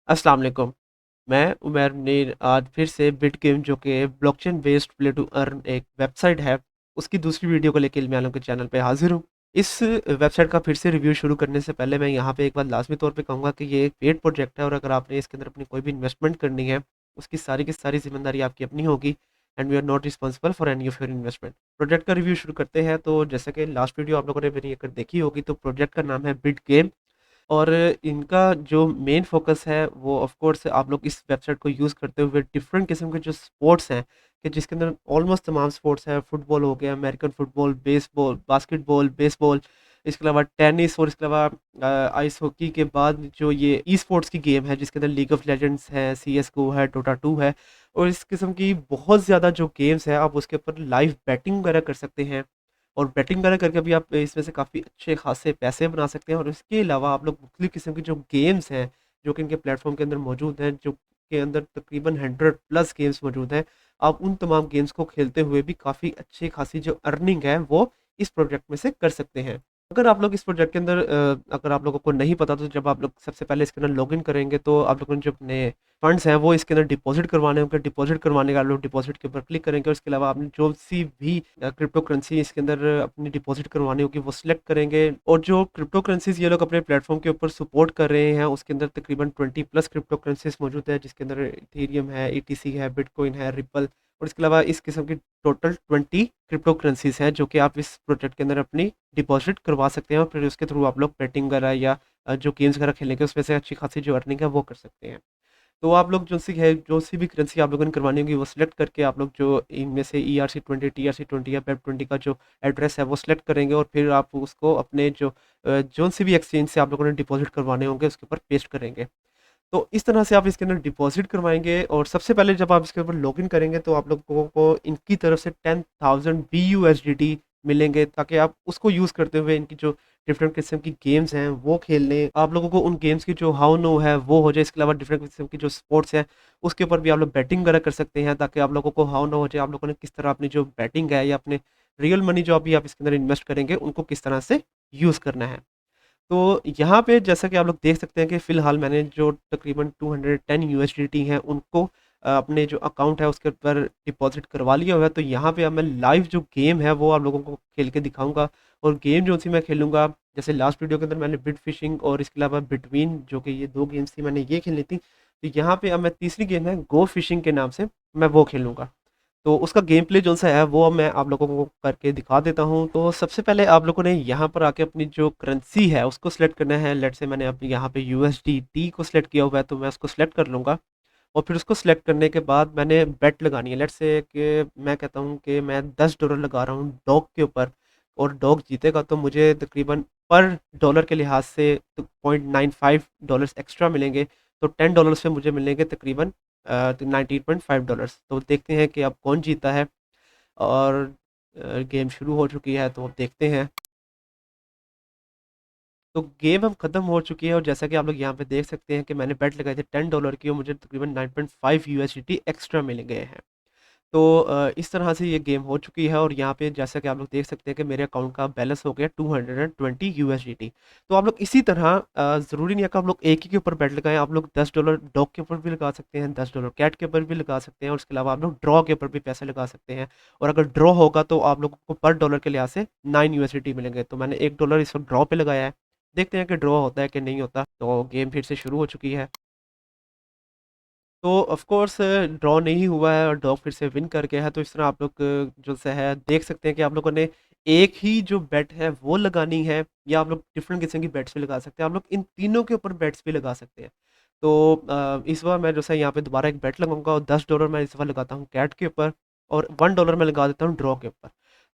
अस्सलाम वालेकुम। मैं उमर ने आज फिर से बिट गेम जो कि blockchain based play to earn एक वेबसाइट है, उसकी दूसरी वीडियो को लेके मैं आप लोगों के चैनल पे हाज़िर हूँ। इस वेबसाइट का फिर से रिव्यू शुरू करने से पहले मैं यहाँ पे एक बात लाज़मी तौर पे कहूँगा कि ये एक पेड प्रोजेक्ट है और अगर आपने इसके अंदर अपनी कोई भी इन्वेस्टमेंट करनी है, उसकी सारी की सारी ज़िम्मेदारी आपकी अपनी होगी and we are not responsible for any of your investment. Project का रिव्यू शुरू करते हैं, तो जैसे कि लास्ट वीडियो आप लोगों ने मेरी अगर देखी होगी तो प्रोजेक्ट का नाम है बिट गेम। और इनका जो मेन फ़ोकस है वो ऑफ़ कोर्स आप लोग इस वेबसाइट को यूज़ करते हुए डिफ़रेंट किस्म के जो स्पोर्ट्स हैं, कि जिसके अंदर ऑलमोस्ट तमाम स्पोर्ट्स हैं। फुटबॉल हो गया, American football, baseball, basketball, baseball, इसके अलावा टेनिस और इसके अलावा आइस हॉकी के बाद जो ये ई-स्पोर्ट्स की गेम है जिसके अंदर लीग ऑफ लेजेंड्स है, सीएसगो है, डोटा 2 है और इस किस्म की बहुत ज़्यादा जो गेम्स हैं आप उसके ऊपर लाइव बैटिंग वगैरह कर सकते हैं। और बैटिंग वगैरह करके भी आप इसमें से काफ़ी अच्छे खासे पैसे बना सकते हैं और इसके अलावा आप लोग मुख्तलिफ़ किस्म की जो गेम्स हैं, जो कि इनके प्लेटफ़ॉर्म के अंदर मौजूद हैं, जो के अंदर तकरीबन 100 प्लस गेम्स मौजूद हैं। आप उन तमाम गेम्स को खेलते हुए भी काफ़ी अच्छी खासी जो अर्निंग है, वो इस प्रोजेक्ट में से कर सकते हैं। अगर आप लोग इस प्रोजेक्ट के अंदर अगर आप लोगों को नहीं पता तो जब आप लोग सबसे पहले इसके अंदर लॉगिन करेंगे तो आप लोगों ने जो अपने फंड्स हैं वो इसके अंदर डिपॉज़िट करवाने होंगे। डिपॉज़िट करवाने का आप लोग डिपॉज़िट के ऊपर क्लिक करेंगे और इसके अलावा आपने जो सी भी क्रिप्टो करेंसी इसके अंदर अपनी डिपॉज़िट करवानी होगी वो सिलेक्ट करेंगे और जो क्रिप्टो करेंसीज़ ये लोग अपने प्लेटफ़ॉर्म के ऊपर सपोर्ट कर रहे हैं उसके अंदर तकरीबन 20 प्लस क्रिप्टो करेंसीज़ मौजूद है जिसके अंदर इथेरियम है, ईटीसी है, बिटकॉइन है, रिपल और इसके अलावा इस किस्म की टोटल 20 क्रिप्टो करेंसीज़ हैं जो कि आप इस प्रोजेक्ट के अंदर अपनी डिपॉज़िट करवा सकते हैं और फिर उसके थ्रू आप लोग बेटिंग वगैरह या जो गेम्स वगैरह खेलेंगे उसमें से अच्छी खासी जो अर्निंग है वो कर सकते हैं। तो आप लोग जो सी भी करेंसी आप लोगों ने करवानी होगी वो सिलेक्ट करके आप लोग जो इनमें से ERC20, TRC20 या पेप20 का जो एड्रेस है वो सिलेक्ट करेंगे और फिर आप उसको अपने जो सी भी एक्सचेंज से आप लोगों ने डिपॉज़िट करवाने होंगे उसके ऊपर पेस्ट करेंगे। तो इस तरह से आप इसके अंदर डिपॉज़िट करवाएँगे और सबसे पहले जब आप इसके ऊपर लॉगिन करेंगे तो आप लोगों को इनकी तरफ से 10,000 BUSDT मिलेंगे ताकि आप उसको यूज़ करते हुए इनकी जो डिफरेंट किस्म की गेम्स हैं वो खेल लें। आप लोगों को उन गेम्स की जो हाउ नो है वो हो जाए, इसके अलावा डिफरेंट किस्म की जो स्पोर्ट्स हैं उसके ऊपर भी आप लोग बैटिंग वगैरह कर सकते हैं ताकि आप लोगों को हाउ नो हो जाए, आप लोगों ने किस तरह अपनी जो बैटिंग है या अपने रियल मनी जो अभी आप इसके अंदर इन्वेस्ट करेंगे उनको किस तरह से यूज़ करना है। तो यहाँ पे जैसा कि आप लोग देख सकते हैं कि फ़िलहाल मैंने जो तकरीबन 210 यूएसडीटी हैं उनको अपने जो अकाउंट है उसके ऊपर डिपॉज़िट करवा लिया हुआ है। तो यहाँ पे अब मैं लाइव जो गेम है वो आप लोगों को खेल के दिखाऊँगा और गेम जो-सी मैं खेलूँगा, जैसे लास्ट वीडियो के अंदर मैंने बिट फिशिंग और इसके अलावा बिटवीन जो कि ये 2 गेम्स थी मैंने ये खेली थी। तो यहाँ पे अब मैं तीसरी गेम है गो फिशिंग के नाम से मैं वो खेलूँगा। तो उसका गेम प्ले जौन-सा है वो अब मैं आप लोगों को करके दिखा देता हूँ। तो सबसे पहले आप लोगों ने यहाँ पर आके अपनी जो करेंसी है उसको सिलेक्ट करना है। लेट्स से मैंने अब यहाँ पे यूएसडीटी को सिलेक्ट किया हुआ है तो मैं उसको सिलेक्ट कर लूँगा और फिर उसको सिलेक्ट करने के बाद मैंने बेट लगानी है। लेट्स से कि मैं कहता हूँ कि मैं $10 लगा रहा हूँ डॉग के ऊपर और डॉग जीतेगा तो मुझे तकरीबन पर डॉलर के लिहाज से तो $0.95 एक्स्ट्रा मिलेंगे। तो $10 पे मुझे मिलेंगे तकरीबन $19.5। तो देखते हैं कि अब कौन जीता है और गेम शुरू हो चुकी है तो अब देखते हैं। तो गेम अब ख़त्म हो चुकी है और जैसा कि आप लोग यहाँ पे देख सकते हैं कि मैंने बेट लगाए थे $10 की और मुझे तकरीबन 9.5 यूएसडीटी एक्स्ट्रा मिल गए हैं। तो इस तरह से ये गेम हो चुकी है और यहाँ पे जैसा कि आप लोग देख सकते हैं कि मेरे अकाउंट का बैलेंस हो गया 220 यूएसडीटी। तो आप लोग इसी तरह ज़रूरी नहीं है कि आप लोग एक ही के ऊपर बेट लगाएं, आप लोग $10 डॉग के ऊपर भी लगा सकते हैं, $10 कैट के ऊपर भी लगा सकते हैं और उसके अलावा आप लोग ड्रॉ के ऊपर भी पैसे लगा सकते हैं। और अगर ड्रॉ होगा तो आप लोगों को पर डॉलर के लिहाज से 9 यूएसडीटी मिलेंगे। तो मैंने $1 इस वक्त ड्रॉ पे लगाया है, देखते हैं कि ड्रॉ होता है कि नहीं होता। तो गेम फिर से शुरू हो चुकी है। तो ऑफ कोर्स ड्रॉ नहीं हुआ है और डॉग फिर से विन कर गया है। तो इस तरह आप लोग जो सा है देख सकते हैं कि आप लोगों ने एक ही जो बेट है वो लगानी है या आप लोग डिफरेंट किस्म की बेट्स भी लगा सकते हैं। आप लोग इन तीनों के ऊपर बेट्स भी लगा सकते हैं। तो इस बार मैं जो है यहाँ पे दोबारा एक बेट लगाऊंगा और $10 मैं इस बार लगाता हूँ कैट के ऊपर और $1 मैं लगा देता हूँ ड्रॉ के ऊपर।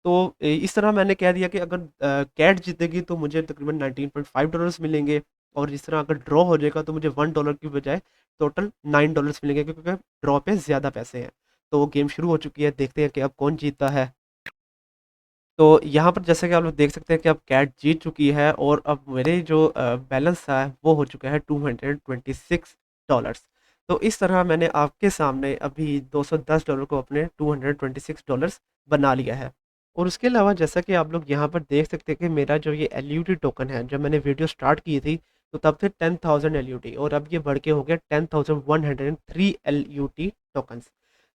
तो इस तरह मैंने कह दिया कि अगर कैट जीतेगी तो मुझे तकरीबन $19.5 मिलेंगे और जिस तरह अगर ड्रॉ हो जाएगा तो मुझे $1 की बजाय टोटल $9 मिलेंगे क्योंकि ड्रॉ पे ज़्यादा पैसे हैं। तो गेम शुरू हो चुकी है, देखते हैं कि अब कौन जीतता है। तो यहाँ पर जैसा कि आप लोग देख सकते हैं कि अब कैट जीत चुकी है और अब मेरे जो बैलेंस है वो हो चुका है $226। तो इस तरह मैंने आपके सामने अभी $210 को अपने $226 बना लिया है। और उसके अलावा जैसा कि आप लोग यहाँ पर देख सकते हैं कि मेरा जो ये एलयूटी टोकन है, जब मैंने वीडियो स्टार्ट की थी तो तब थे 10,000 LUT और अब ये बढ़ के हो गया 10,103 LUT टोकन्स।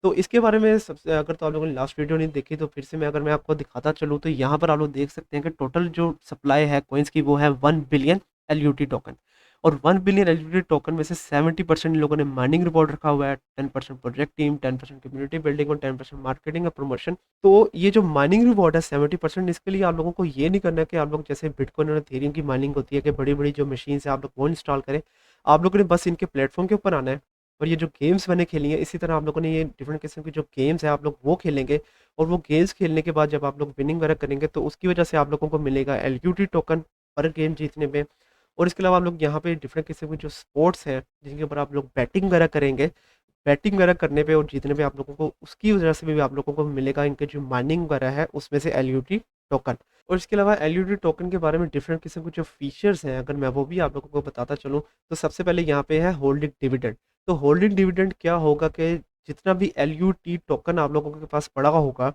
तो इसके बारे में सबसे अगर तो आप लोगों ने लास्ट वीडियो नहीं देखी तो फिर से मैं अगर मैं आपको दिखाता चलूँ तो यहाँ पर आप लोग देख सकते हैं कि टोटल जो सप्लाई है कॉइन्स की वो है 1 बिलियन LUT टोकन। और 1 बिलियन LUT टोकन में से 70% इन लोगों ने माइनिंग रिवॉर्ड रखा हुआ है, 10% प्रोजेक्ट टीम, 10% कम्युनिटी बिल्डिंग और 10% मार्केटिंग और प्रमोशन। तो ये जो माइनिंग रिवॉर्ड है 70%, इसके लिए आप लोगों को ये नहीं करना है कि आप लोग जैसे बिटकॉइन और इथेरियम की माइनिंग होती है कि बड़ी-बड़ी जो मशीन्स है आप लोग वो इंस्टॉल करें। आप लोगों ने बस इनके प्लेटफ़ॉर्म के ऊपर आना है और ये जो गेम्स मैंने खेली हैं इसी तरह आप लोगों ने ये डिफरेंट किस्म की जो गेम्स है आप लोग वो खेलेंगे। और वो गेम्स खेलने के बाद जब आप लोग विनिंग वगैरह करेंगे तो उसकी वजह से आप लोगों को मिलेगा LUT टोकन पर गेम जीतने में। और इसके अलावा आप लोग यहाँ पे डिफरेंट किस्म के जो स्पोर्ट्स हैं जिनके ऊपर आप लोग बैटिंग वगैरह करेंगे, बैटिंग वगैरह करने पे और जीतने पे आप लोगों को उसकी वजह से भी आप लोगों को मिलेगा इनके जो माइनिंग वगैरह है उसमें से LUT टोकन। और इसके अलावा LUT टोकन के बारे में डिफरेंट किस्म के जो फीचर्स हैं अगर मैं वो भी आप लोगों को बताता चलूँ तो सबसे पहले यहाँ पे है होल्डिंग डिविडेंड। तो होल्डिंग डिविडेंड क्या होगा कि जितना भी LUT टोकन आप लोगों के पास पड़ा होगा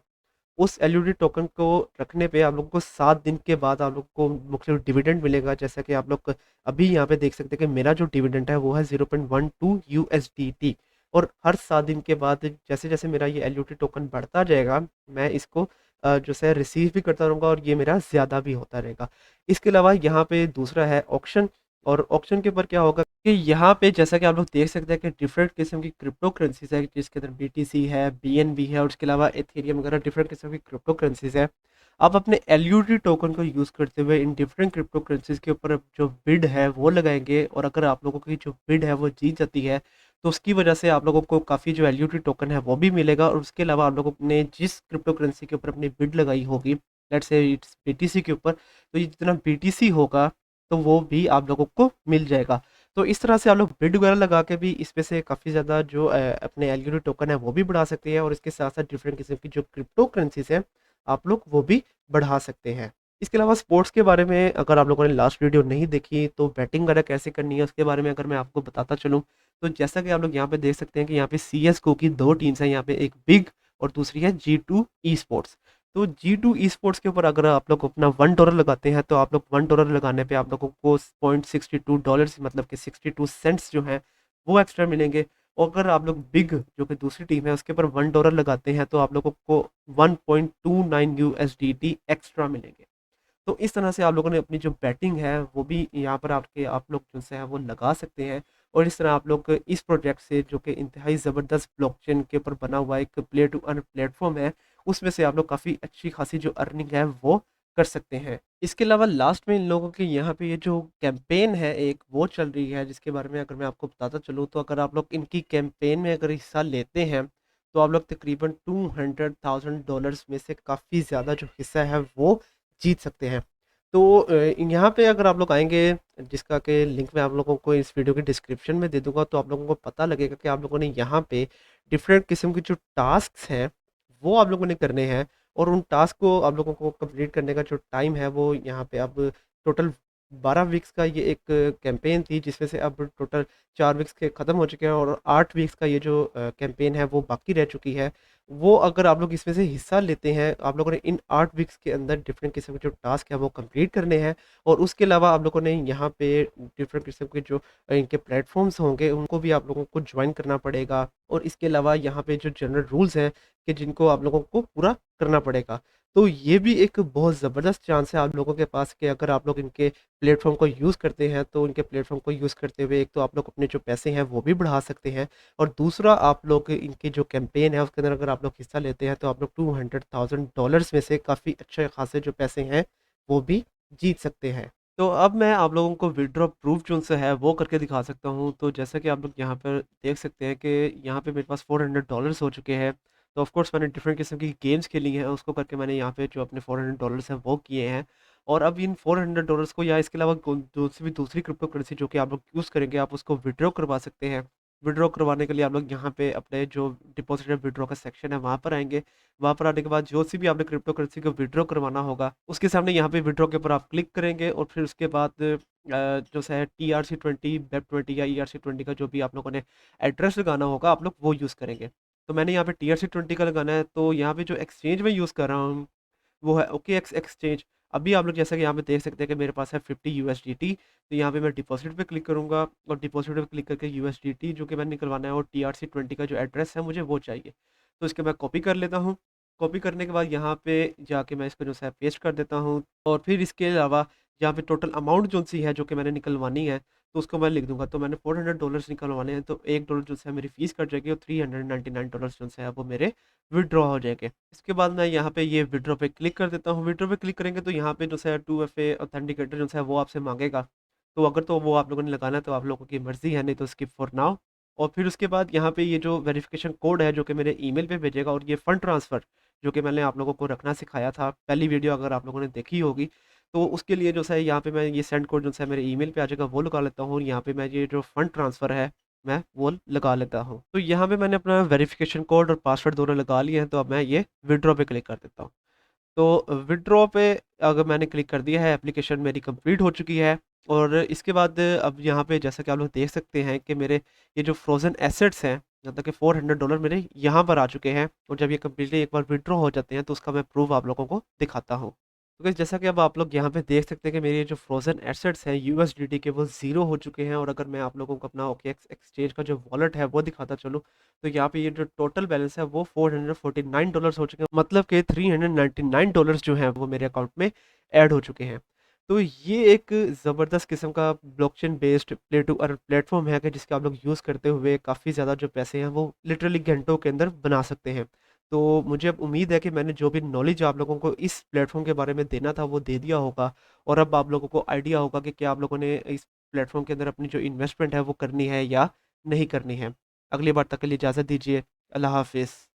उस LUT टोकन को रखने पे आप लोगों को 7 दिन के बाद आप लोग को मुख्तलिफ डिविडेंड मिलेगा। जैसा कि आप लोग अभी यहाँ पे देख सकते हैं कि मेरा जो डिविडेंड है वो है 0.12 USDT। और हर 7 दिन के बाद जैसे-जैसे मेरा ये LUT टोकन बढ़ता जाएगा, मैं इसको जो है रिसीव भी करता रहूँगा और ये मेरा ज़्यादा भी होता रहेगा। इसके अलावा यहाँ पे दूसरा है ऑक्शन। और ऑक्शन के ऊपर क्या होगा कि यहाँ पे जैसा कि आप लोग देख सकते हैं कि डिफरेंट किस्म की क्रिप्टो करेंसीज़ है जिसके अंदर BTC है, BNB है और उसके अलावा एथेरियम वगैरह डिफरेंट किस्म की क्रिप्टो करेंसीज़ है। आप अपने LUT टोकन को यूज़ करते हुए इन डिफरेंट क्रिप्टो करेंसीज़ के ऊपर जो बिड है वो लगाएँगे और अगर आप लोगों की जो बिड है वो जीत जाती है, तो उसकी वजह से आप लोगों को काफ़ी जो LUT टोकन है वो भी मिलेगा। और उसके अलावा आप लोगों ने जिस क्रिप्टो करेंसी के ऊपर अपनी बिड लगाई होगी, लेट्स से इट्स BTC के ऊपर, तो ये जितना BTC होगा तो वो भी आप लोगों को मिल जाएगा। तो इस तरह से आप लोग बिड वगैरह लगा के भी इसमें से काफ़ी ज़्यादा जो अपने LUT टोकन है वो भी बढ़ा सकते हैं और इसके साथ-साथ डिफरेंट किस्म की जो क्रिप्टो करेंसीज़ हैं, आप लोग वो भी बढ़ा सकते हैं। इसके अलावा स्पोर्ट्स के बारे में अगर आप लोगों ने लास्ट वीडियो नहीं देखी तो बैटिंग वगैरह कैसे करनी है उसके बारे में अगर मैं आपको बताता चलूँ, तो जैसा कि आप लोग यहाँ पे देख सकते हैं कि यहाँ पे CS:GO की 2 टीम्स हैं, यहाँ पे एक बिग और दूसरी है G2 ई-स्पोर्ट्स। तो G2 ई-स्पोर्ट्स के ऊपर अगर आप लोग अपना $1 लगाते हैं तो आप लोग $1 लगाने पे आप लोगों को $0.62 मतलब कि 62 सेंट्स जो हैं वो एक्स्ट्रा मिलेंगे। और अगर आप लोग बिग जो कि दूसरी टीम है उसके ऊपर $1 लगाते हैं तो आप लोगों को 1.29 USDT एक्स्ट्रा मिलेंगे। तो इस तरह से आप लोगों ने अपनी जो बैटिंग है वो भी यहाँ पर आपके आप लोग जो है वो लगा सकते हैं। और इस तरह आप लोग इस प्रोजेक्ट से जो कि इंतहाई ज़बरदस्त ब्लॉकचेन के ऊपर बना हुआ एक प्ले टू अर्न प्लेटफॉर्म है, उसमें से आप लोग काफ़ी अच्छी खासी जो अर्निंग है वो कर सकते हैं। इसके अलावा लास्ट में इन लोगों के यहाँ पे ये जो कैंपेन है एक वो चल रही है जिसके बारे में अगर मैं आपको बताता चलूँ तो अगर आप लोग इनकी कैंपेन में अगर हिस्सा लेते हैं तो आप लोग तकरीबन $200,000 में से काफ़ी ज़्यादा जो हिस्सा है वो जीत सकते हैं। तो यहाँ पे अगर आप लोग आएँगे जिसका कि लिंक मैं आप लोगों को इस वीडियो के डिस्क्रिप्शन में दे दूँगा तो आप लोगों को पता लगेगा कि आप लोगों ने यहाँ पे डिफरेंट किस्म के जो टास्क्स हैं, वो आप लोगों ने करने हैं। और उन टास्क को आप लोगों को कंप्लीट करने का जो टाइम है वो यहाँ पे अब टोटल 12 वीक्स का ये एक कैंपेन थी जिसमें से अब टोटल 4 वीक्स के ख़त्म हो चुके हैं और 8 वीक्स का ये जो कैंपेन है वो बाकी रह चुकी है। वो अगर आप लोग इसमें से हिस्सा लेते हैं, आप लोगों ने इन 8 वीक्स के अंदर डिफरेंट किस्म के जो टास्क है वो कंप्लीट करने हैं। और उसके अलावा आप लोगों ने यहाँ पे डिफरेंट किस्म के जो इनके प्लेटफ़ॉर्म्स होंगे, उनको भी आप लोगों को जॉइन करना पड़ेगा। और इसके अलावा यहाँ पे जो जनरल रूल्स हैं कि जिनको आप लोगों को पूरा करना पड़ेगा। तो ये भी एक बहुत ज़बरदस्त चांस है आप लोगों के पास कि अगर आप लोग इनके प्लेटफ़ॉर्म को यूज़ करते हैं, तो इनके प्लेटफ़ॉर्म को यूज़ करते हुए एक तो आप लोग अपने जो पैसे हैं वो भी बढ़ा सकते हैं। और दूसरा आप लोग इनकी जो कैंपेन है उसके अंदर अगर आप लोग हिस्सा लेते हैं तो आप लोग $200,000 में से काफ़ी अच्छे खासे जो पैसे हैं वो भी जीत सकते हैं। तो अब मैं आप लोगों को विथड्रॉ प्रूफ जो उनसे है वो करके दिखा सकता हूँ। तो जैसा कि आप लोग यहाँ पर देख सकते हैं कि यहाँ पे मेरे पास $400 हो चुके हैं। तो ऑफ कोर्स मैंने डिफरेंट किस्म की गेम्स खेली हैं, उसको करके मैंने यहाँ पे जो अपने $400 हैं वो किए हैं। और अब इन $400 को या इसके अलावा दूसरी क्रिप्टो करेंसी जो कि आप लोग यूज़ करेंगे आप उसको विथड्रॉ करवा सकते हैं। विथड्रॉ करवाने के लिए आप लोग यहाँ पे अपने जो डिपॉज़िट एंड विथड्रॉ का सेक्शन है वहाँ पर आएँगे। वहाँ पर आने के बाद जो सी भी आपने क्रिप्टो करेंसी को विथड्रॉ करवाना होगा, उसके सामने यहाँ पे विथड्रॉ के ऊपर आप क्लिक करेंगे और फिर उसके बाद जो है TRC20, BEP20 या ERC20 का जो भी आप लोगों ने एड्रेस लगाना होगा, आप लोग वो यूज़ करेंगे। तो मैंने यहाँ पे TRC20 का लगाना है, तो यहाँ पे जो एक्सचेंज मैं यूज़ कर रहा हूँ वो है OKX एक्सचेंज। अभी आप लोग जैसा कि यहाँ पे देख सकते हैं कि मेरे पास है 50 यूएसडीटी। तो यहाँ पे मैं डिपॉजिट पे क्लिक करूँगा और डिपॉजिट पे क्लिक करके यूएसडीटी जो कि मैंने निकलवाना है और TRC20 का जो एड्रेस है मुझे वो चाहिए। तो इसके मैं कॉपी कर लेता हूँ। कॉपी करने के बाद यहाँ पे जाके मैं इसको जो है पेस्ट कर देता हूँ और फिर इसके अलावा यहाँ पे टोटल अमाउंट जो सी है जो कि मैंने निकलवानी है तो उसको मैं लिख दूंगा। तो मैंने $400 निकलवाने हैं, तो $1 जो है मेरी फीस कट जाएगी और $399 जो है वो मेरे विड्रॉ हो जाएंगे। इसके बाद मैं यहाँ पे ये विड्रॉ पे क्लिक कर देता हूँ। विड्रॉ पे क्लिक करेंगे तो यहाँ पे जो है 2FA ऑथेंटिकेटर जो है वो आपसे मांगेगा। तो अगर तो वो आप लोगों ने लगाना है तो आप लोगों की मर्जी है, नहीं तो स्किप फॉर नाउ। और फिर उसके बाद यहाँ पे ये जो वेरिफिकेशन कोड है जो कि मेरे ईमेल पे भेजेगा, और ये फंड ट्रांसफ़र जो कि मैंने आप लोगों को रखना सिखाया था पहली वीडियो अगर आप लोगों ने देखी होगी, तो उसके लिए जो है यहाँ पे मैं ये सेंड कोड जो है मेरे ईमेल पे आ जाएगा वो लगा लेता हूँ, और यहाँ पे मैं ये जो फंड ट्रांसफ़र है मैं वो लगा लेता हूँ। तो यहाँ पे मैंने अपना वेरिफिकेशन कोड और पासवर्ड दोनों लगा लिए हैं, तो अब मैं ये विड्रॉ पे क्लिक कर देता हूँ। तो विड्रॉ पे अगर मैंने क्लिक कर दिया है, एप्लीकेशन मेरी कंप्लीट हो चुकी है। और इसके बाद अब यहाँ पे जैसा कि आप लोग देख सकते हैं कि मेरे ये जो फ्रोज़न एसेट्स हैं, मतलब कि $400 मेरे यहाँ पर आ चुके हैं, और जब ये कंप्लीटली एक बार विड्रॉ हो जाते हैं तो उसका मैं प्रूफ आप लोगों को दिखाता हूँ। तो गाइस जैसा कि अब आप लोग यहाँ पे देख सकते हैं कि मेरे ये जो फ्रोज़न एसेट्स हैं यूएसडीटी के, वो ज़ीरो हो चुके हैं। और अगर मैं आप लोगों को अपना ओकेएक्स एक्सचेंज का जो वॉलेट है वो दिखाता चलूँ, तो यहाँ पे ये जो टोटल बैलेंस है वो $449 हो चुके हैं, मतलब कि $399 जो हैं वो मेरे अकाउंट में ऐड हो चुके हैं। तो ये एक ज़बरदस्त किस्म का blockchain based play to earn platform है कि जिसका आप लोग यूज़ करते हुए काफ़ी ज़्यादा जो पैसे हैं वो लिटरली घंटों के अंदर बना सकते हैं। तो मुझे अब उम्मीद है कि मैंने जो भी नॉलेज आप लोगों को इस प्लेटफॉर्म के बारे में देना था वो दे दिया होगा, और अब आप लोगों को आइडिया होगा कि क्या आप लोगों ने इस प्लेटफॉर्म के अंदर अपनी जो इन्वेस्टमेंट है वो करनी है या नहीं करनी है। अगली बार तक के लिए इजाज़त दीजिए। अल्लाह हाफ़िज़।